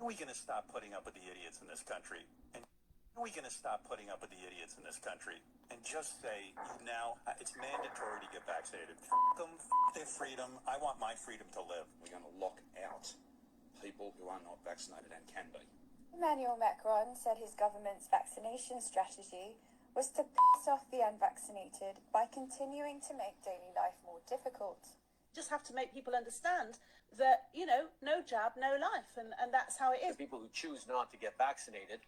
are we going to stop putting up with the idiots in this country? And are we going to stop putting up with the idiots in this country and just say, now it's mandatory to get vaccinated? F them, f their freedom. I want my freedom to live. We're going to lock out people who are not vaccinated and can be. Emmanuel Macron said his government's vaccination strategy was to piss off the unvaccinated by continuing to make daily life more difficult. Just have to make people understand that, you know, no jab, no life, and that's how it is. The people who choose not to get vaccinated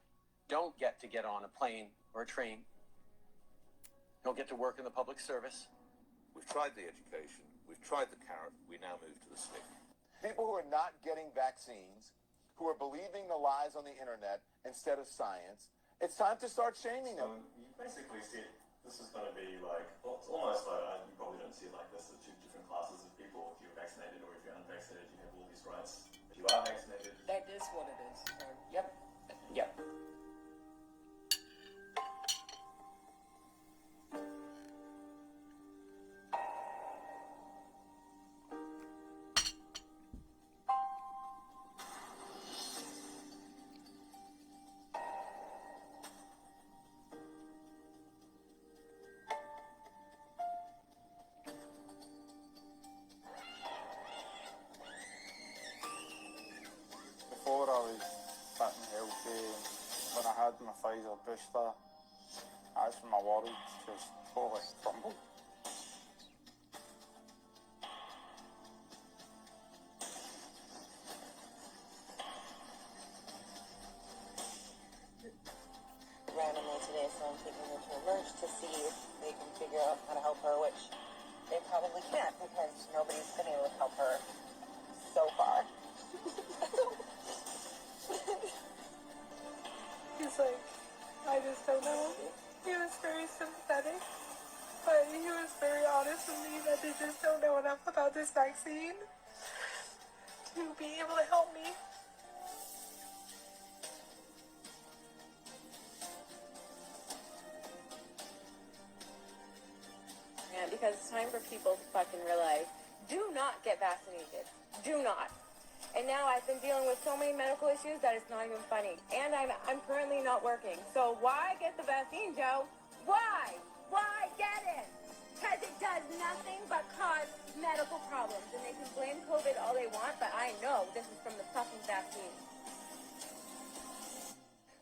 don't get to get on a plane or a train, don't get to work in the public service. We've tried the education, we've tried the carrot, we now move to the stick. People who are not getting vaccines, who are believing the lies on the internet instead of science, it's time to start shaming them. You basically see this is going to be like, well, it's almost like, you probably don't see it like this, the two different classes of people. If you're vaccinated or if you're unvaccinated, you have all these rights. If you are vaccinated, that is what it is. Yep. Yep. Before I was fit and healthy, and when I had my Pfizer booster, that's when my world just totally crumbled. Randomly today, so I'm taking her to emerge to see if they can figure out how to help her, which they probably can't because nobody's been able to help her so far. He's like, I just don't know. He was very sympathetic, but he was very honest with me that they just don't know enough about this vaccine to be able to help me. Yeah, because it's time for people to fucking realize, do not get vaccinated. Do not. And now I've been dealing with so many medical issues that it's not even funny. And I'm currently not working. So why get the vaccine, Joe? Why? Why get it? Because it does nothing but cause medical problems. And they can blame COVID all they want, but I know this is from the fucking vaccine.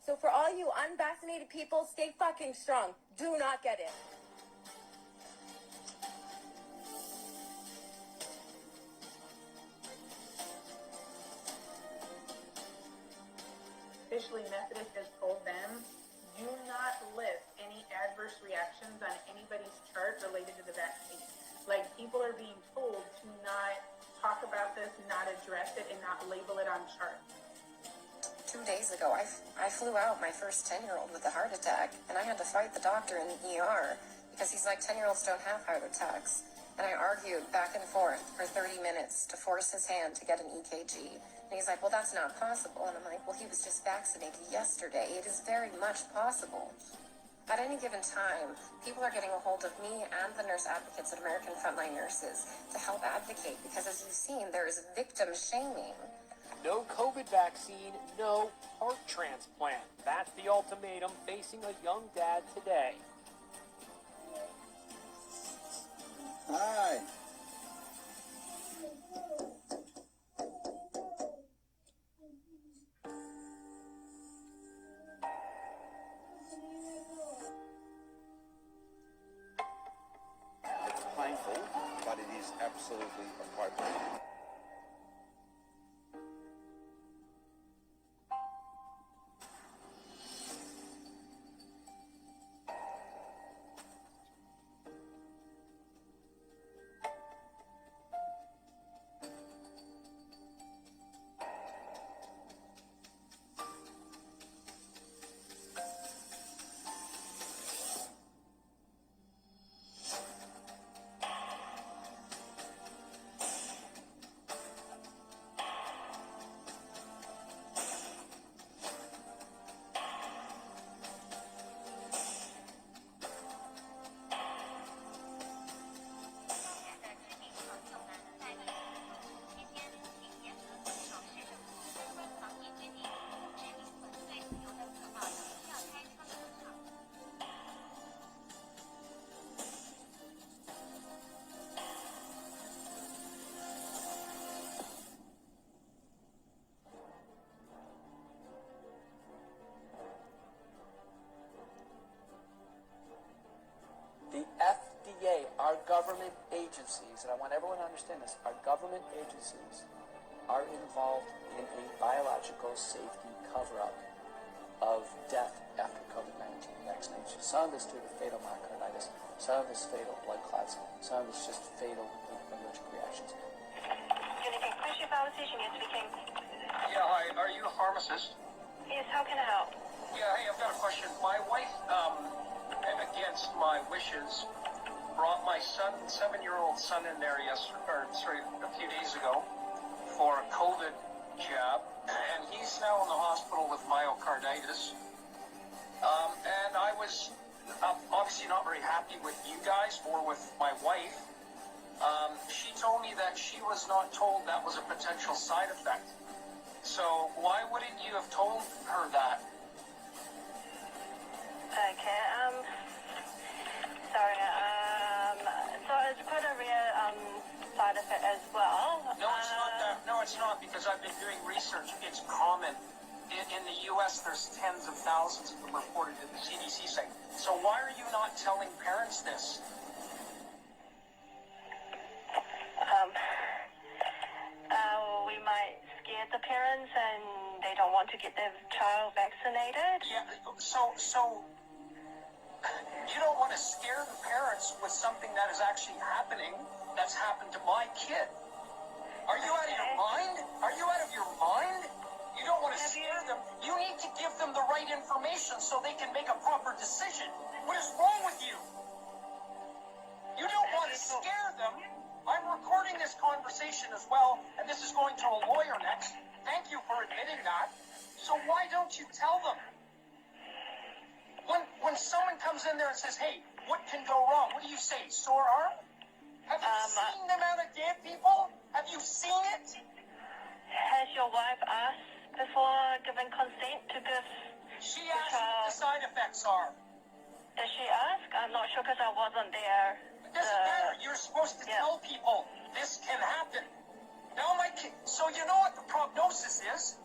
So for all you unvaccinated people, stay fucking strong. Do not get it. Officially, Methodist has told them, do not list any adverse reactions on anybody's chart related to the vaccine. Like, people are being told to not talk about this, not address it, and not label it on charts. 2 days ago, I flew out my first 10-year-old with a heart attack, and I had to fight the doctor in the ER because he's like, 10-year-olds don't have heart attacks. And I argued back and forth for 30 minutes to force his hand to get an EKG. And he's like, well, that's not possible. And I'm like, well, he was just vaccinated yesterday. It is very much possible. At any given time, people are getting a hold of me and the nurse advocates at American Frontline Nurses to help advocate because, as you've seen, there is victim shaming. No COVID vaccine, no heart transplant. That's the ultimatum facing a young dad today. Hi. It's painful, but it is absolutely appropriate. want everyone to understand this. Our government agencies are involved in a biological safety cover-up of death after COVID-19 vaccination. Some of this due to fatal myocarditis, some of this fatal blood clots, some of this just fatal allergic reactions. Yeah, hi. Are you a pharmacist? Yes, how can I help? Yeah, hey, I've got a question. My wife, against my wishes, brought my son, 7-year-old son, in there a few days ago for a COVID jab, and he's now in the hospital with myocarditis. And I was obviously not very happy with you guys or with my wife. She told me that she was not told that was a potential side effect. So why wouldn't you have told her that? Okay, sorry, so it's quite a rare, side effect as well. No, it's not that. No, it's not, because I've been doing research. It's common. In the U.S., there's tens of thousands of them reported in the CDC saying. So why are you not telling parents this? We might scare the parents and they don't want to get their child vaccinated. Yeah, so you don't want to scare the parents with something that is actually happening, that's happened to my kid. Are you out of your mind? Are you out of your mind? You don't want to scare them. You need to give them the right information so they can make a proper decision. What is wrong with you? You don't want to scare them. I'm recording this conversation as well, and this is going to a lawyer next. Thank you for admitting that. So why don't you tell them? When someone comes in there and says, hey, what can go wrong? What do you say? Sore arm? Have you seen the amount of dead people? Have you seen it? Has your wife asked before giving consent to give? She asked what the side effects are. Did she ask? I'm not sure because I wasn't there. It doesn't matter. You're supposed to tell people this can happen. Now my kid, so you know what the prognosis is?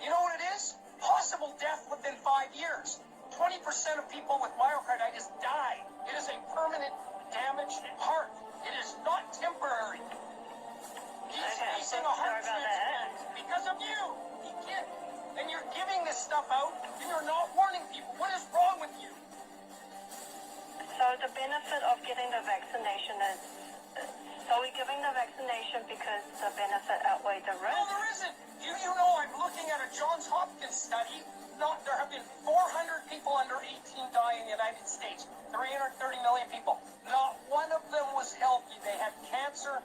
You know what it is? Possible death within 5 years. 20% of people with myocarditis die. It is a permanent damaged heart. It is not temporary. He's facing a heart transplant because of you. He can't. And you're giving this stuff out and you're not warning people. What is wrong with you? So the benefit of getting the vaccination is, so we're giving the vaccination because the benefit outweighs the risk? No, there isn't. You know, I'm looking at a Johns Hopkins study. There have been 400 people under 18 die in the United States. 330 million people. Not one of them was healthy. They had cancer